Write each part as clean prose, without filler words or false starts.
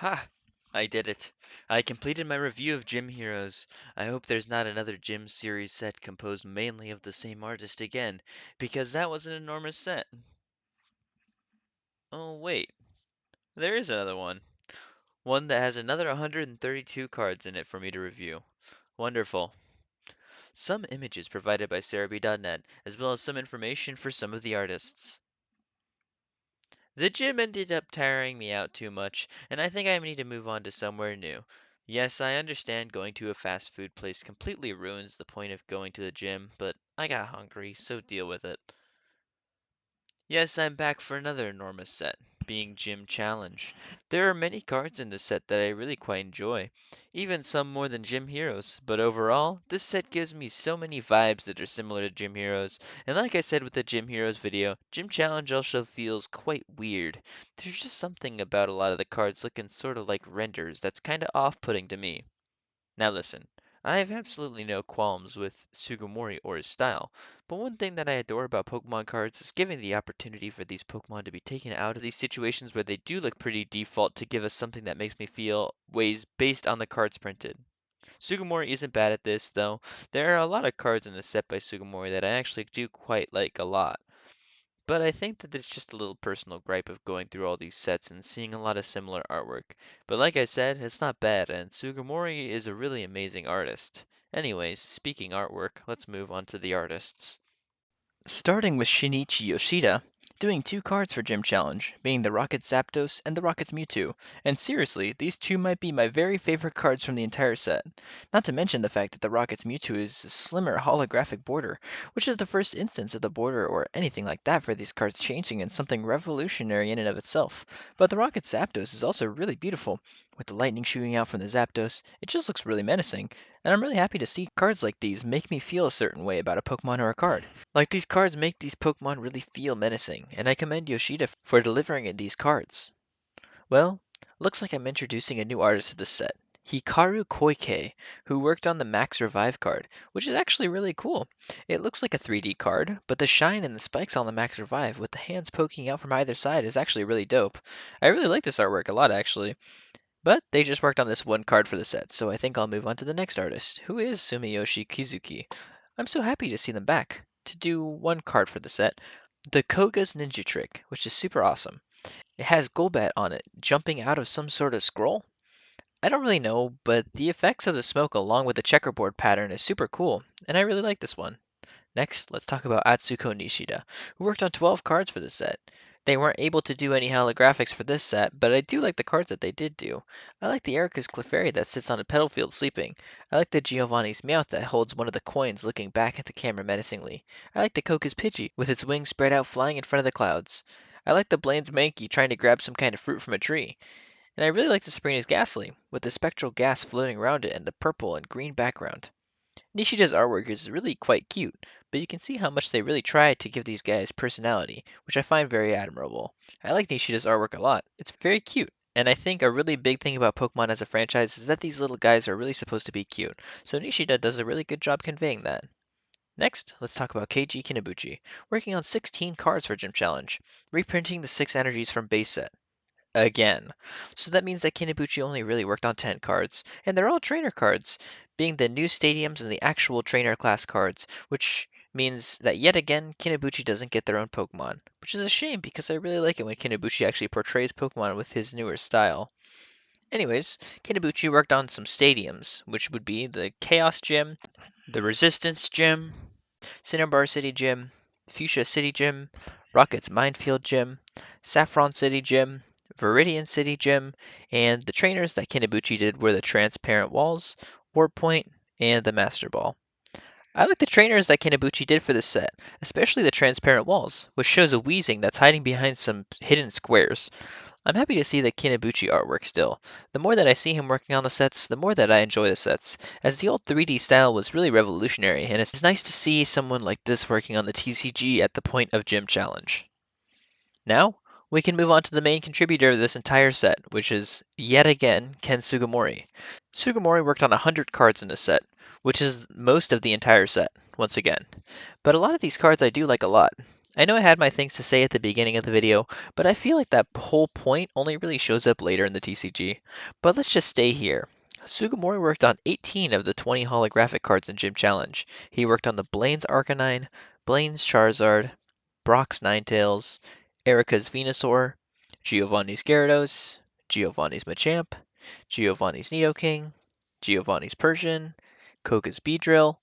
Ha! I did it. I completed my review of Gym Heroes. I hope there's not another Gym series set composed mainly of the same artist again, because that was an enormous set. Oh, wait. There is another one. One that has another 132 cards in it for me to review. Wonderful. Some images provided by Cerebi.net, as well as some information for some of the artists. The gym ended up tiring me out too much, and I think I need to move on to somewhere new. Yes, I understand going to a fast food place completely ruins the point of going to the gym, but I got hungry, so deal with it. Yes, I'm back for another enormous set, being Gym Challenge. There are many cards in this set that I really quite enjoy, even some more than Gym Heroes, but overall, this set gives me so many vibes that are similar to Gym Heroes, and like I said with the Gym Heroes video, Gym Challenge also feels quite weird. There's just something about a lot of the cards looking sort of like renders that's kinda off-putting to me. Now listen, I have absolutely no qualms with Sugimori or his style, but one thing that I adore about Pokemon cards is giving the opportunity for these Pokemon to be taken out of these situations where they do look pretty default to give us something that makes me feel ways based on the cards printed. Sugimori isn't bad at this, though. There are a lot of cards in the set by Sugimori that I actually do quite like a lot. But I think that it's just a little personal gripe of going through all these sets and seeing a lot of similar artwork. But like I said, it's not bad, and Sugimori is a really amazing artist. Anyways, speaking artwork, let's move on to the artists. Starting with Shinichi Yoshida, doing two cards for Gym Challenge, being the Rocket Zapdos and the Rocket's Mewtwo. And seriously, these two might be my very favorite cards from the entire set. Not to mention the fact that the Rocket's Mewtwo is a slimmer holographic border, which is the first instance of the border or anything like that for these cards changing in something revolutionary in and of itself. But the Rocket Zapdos is also really beautiful. With the lightning shooting out from the Zapdos, it just looks really menacing. And I'm really happy to see cards like these make me feel a certain way about a Pokemon or a card. Like these cards make these Pokemon really feel menacing, and I commend Yoshida for delivering in these cards. Well, looks like I'm introducing a new artist to this set, Hikaru Koike, who worked on the Max Revive card, which is actually really cool. It looks like a 3D card, but the shine and the spikes on the Max Revive with the hands poking out from either side is actually really dope. I really like this artwork a lot actually. But they just worked on this one card for the set, so I think I'll move on to the next artist, who is Sumiyoshi Kizuki. I'm so happy to see them back to do one card for the set, the Koga's Ninja Trick, which is super awesome. It has Golbat on it, jumping out of some sort of scroll. I don't really know, but the effects of the smoke along with the checkerboard pattern is super cool, and I really like this one. Next, let's talk about Atsuko Nishida, who worked on 12 cards for this set. They weren't able to do any holographics for this set, but I do like the cards that they did do. I like the Erica's Clefairy that sits on a petal field sleeping. I like the Giovanni's Meowth that holds one of the coins looking back at the camera menacingly. I like the Coca's Pidgey with its wings spread out flying in front of the clouds. I like the Blaine's Mankey trying to grab some kind of fruit from a tree. And I really like the Sabrina's Ghastly, with the spectral gas floating around it and the purple and green background. Nishida's artwork is really quite cute, but you can see how much they really tried to give these guys personality, which I find very admirable. I like Nishida's artwork a lot. It's very cute. And I think a really big thing about Pokemon as a franchise is that these little guys are really supposed to be cute. So Nishida does a really good job conveying that. Next, let's talk about Keiji Kinabuchi, working on 16 cards for Gym Challenge, reprinting the 6 energies from base set again. So that means that Kinabuchi only really worked on 10 cards, and they're all trainer cards, being the new stadiums and the actual trainer class cards, which means that yet again, Kinabuchi doesn't get their own Pokemon, which is a shame because I really like it when Kinabuchi actually portrays Pokemon with his newer style. Anyways, Kinabuchi worked on some stadiums, which would be the Chaos Gym, the Resistance Gym, Cinnabar City Gym, Fuchsia City Gym, Rocket's Minefield Gym, Saffron City Gym, Viridian City Gym, and the trainers that Kinabuchi did were the Transparent Walls, Warp Point, and the Master Ball. I like the trainers that Kinabuchi did for this set, especially the Transparent Walls, which shows a Weezing that's hiding behind some hidden squares. I'm happy to see the Kinabuchi artwork still. The more that I see him working on the sets, the more that I enjoy the sets, as the old 3D style was really revolutionary, and it's nice to see someone like this working on the TCG at the point of Gym Challenge. Now, we can move on to the main contributor of this entire set, which is, yet again, Ken Sugimori. Sugimori worked on 100 cards in this set, which is most of the entire set, once again. But a lot of these cards I do like a lot. I know I had my things to say at the beginning of the video, but I feel like that whole point only really shows up later in the TCG. But let's just stay here. Sugimori worked on 18 of the 20 holographic cards in Gym Challenge. He worked on the Blaine's Arcanine, Blaine's Charizard, Brock's Ninetales, Erica's Venusaur, Giovanni's Gyarados, Giovanni's Machamp, Giovanni's Nidoking, Giovanni's Persian, Koga's Beedrill,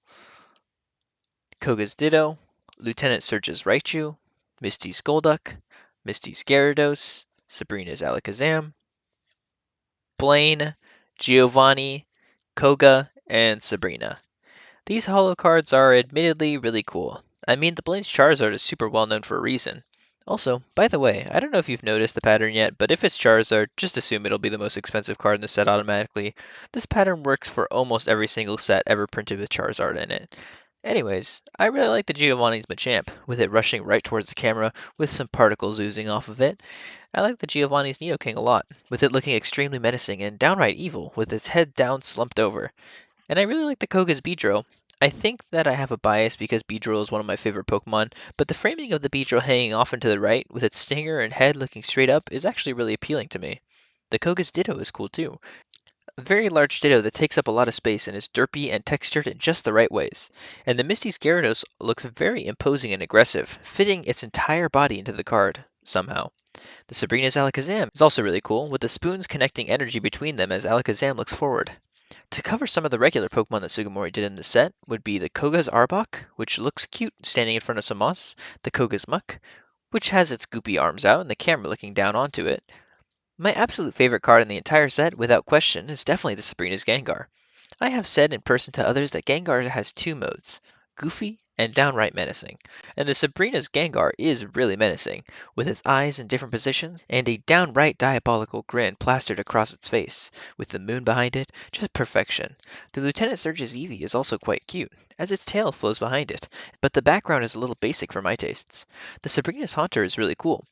Koga's Ditto, Lieutenant Surge's Raichu, Misty's Golduck, Misty's Gyarados, Sabrina's Alakazam, Blaine, Giovanni, Koga, and Sabrina. These holo cards are admittedly really cool. I mean, the Blaine's Charizard is super well known for a reason. Also, by the way, I don't know if you've noticed the pattern yet, but if it's Charizard, just assume it'll be the most expensive card in the set automatically. This pattern works for almost every single set ever printed with Charizard in it. Anyways, I really like the Giovanni's Machamp, with it rushing right towards the camera with some particles oozing off of it. I like the Giovanni's Nidoking a lot, with it looking extremely menacing and downright evil, with its head down slumped over. And I really like the Koga's Beedrill. I think that I have a bias because Beedrill is one of my favorite Pokemon, but the framing of the Beedrill hanging off and to the right, with its stinger and head looking straight up, is actually really appealing to me. The Koga's Ditto is cool too. A very large Ditto that takes up a lot of space and is derpy and textured in just the right ways. And the Misty's Gyarados looks very imposing and aggressive, fitting its entire body into the card, somehow. The Sabrina's Alakazam is also really cool, with the spoons connecting energy between them as Alakazam looks forward. To cover some of the regular Pokemon that Sugimori did in the set would be the Koga's Arbok, which looks cute standing in front of some moss, the Koga's Muck, which has its goopy arms out and the camera looking down onto it. My absolute favorite card in the entire set, without question, is definitely the Sabrina's Gengar. I have said in person to others that Gengar has two modes, goofy and downright menacing. And the Sabrina's Gengar is really menacing, with its eyes in different positions and a downright diabolical grin plastered across its face, with the moon behind it, just perfection. The Lieutenant Surge's Eevee is also quite cute, as its tail flows behind it, but the background is a little basic for my tastes. The Sabrina's Haunter is really cool.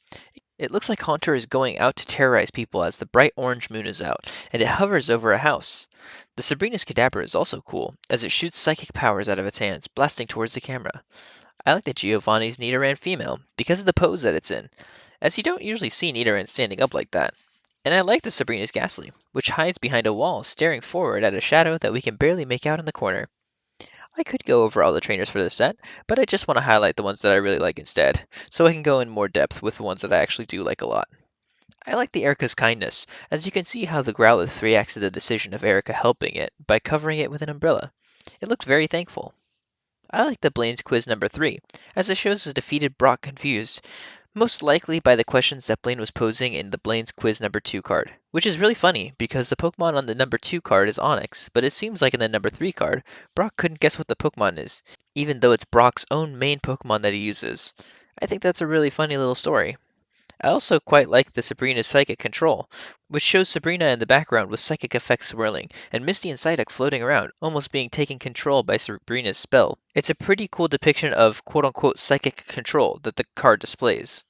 It looks like Haunter is going out to terrorize people as the bright orange moon is out, and it hovers over a house. The Sabrina's Kadabra is also cool, as it shoots psychic powers out of its hands, blasting towards the camera. I like the Giovanni's Nidoran female, because of the pose that it's in, as you don't usually see Nidoran standing up like that. And I like the Sabrina's Ghastly, which hides behind a wall, staring forward at a shadow that we can barely make out in the corner. I could go over all the trainers for this set, but I just want to highlight the ones that I really like instead, so I can go in more depth with the ones that I actually do like a lot. I like the Erica's Kindness, as you can see how the Growlithe reacts to the decision of Erica helping it by covering it with an umbrella. It looks very thankful. I like the Blaine's Quiz number 3, as it shows us defeated Brock confused, most likely by the questions that Blaine was posing in the Blaine's Quiz number 2 card, which is really funny because the Pokemon on the number 2 card is Onix, but it seems like in the number 3 card, Brock couldn't guess what the Pokemon is, even though it's Brock's own main Pokemon that he uses. I think that's a really funny little story. I also quite like the Sabrina's Psychic Control, which shows Sabrina in the background with psychic effects swirling, and Misty and Psyduck floating around, almost being taken control by Sabrina's spell. It's a pretty cool depiction of quote-unquote psychic control that the card displays.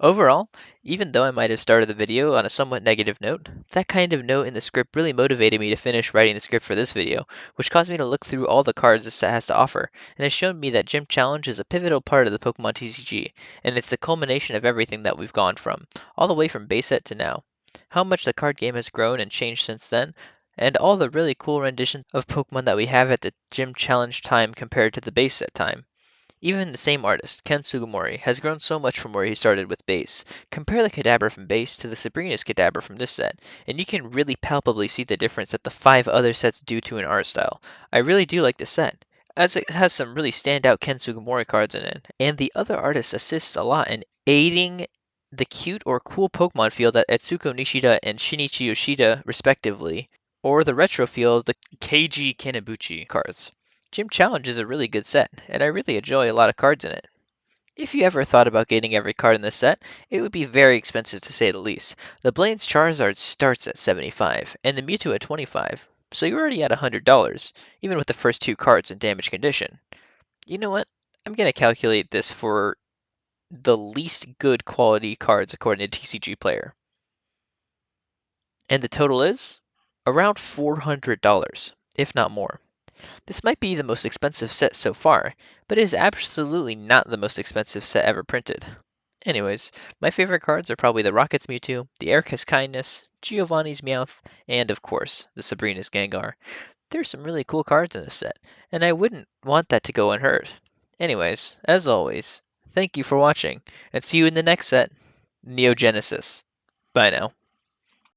Overall, even though I might have started the video on a somewhat negative note, that kind of note in the script really motivated me to finish writing the script for this video, which caused me to look through all the cards this set has to offer, and has shown me that Gym Challenge is a pivotal part of the Pokemon TCG, and it's the culmination of everything that we've gone from, all the way from base set to now. How much the card game has grown and changed since then, and all the really cool renditions of Pokemon that we have at the Gym Challenge time compared to the base set time. Even the same artist, Ken Sugimori, has grown so much from where he started with base. Compare the Kadabra from base to the Sabrina's Kadabra from this set, and you can really palpably see the difference that the 5 other sets do to an art style. I really do like this set, as it has some really standout Ken Sugimori cards in it, and the other artist assists a lot in aiding the cute or cool Pokemon field that Etsuko Nishida and Shinichi Yoshida respectively, or the retro field, the Keiji Kanebuchi cards. Gym Challenge is a really good set, and I really enjoy a lot of cards in it. If you ever thought about getting every card in this set, it would be very expensive to say the least. The Blaine's Charizard starts at $75, and the Mewtwo at $25, so you're already at $100, even with the first 2 cards in damaged condition. You know what? I'm going to calculate this for the least good quality cards according to TCG Player. And the total is around $400, if not more. This might be the most expensive set so far, but it is absolutely not the most expensive set ever printed. Anyways, my favorite cards are probably the Rocket's Mewtwo, the Erica's Kindness, Giovanni's Meowth, and of course, the Sabrina's Gengar. There's some really cool cards in this set, and I wouldn't want that to go unheard. Anyways, as always, thank you for watching, and see you in the next set, Neogenesis. Bye now.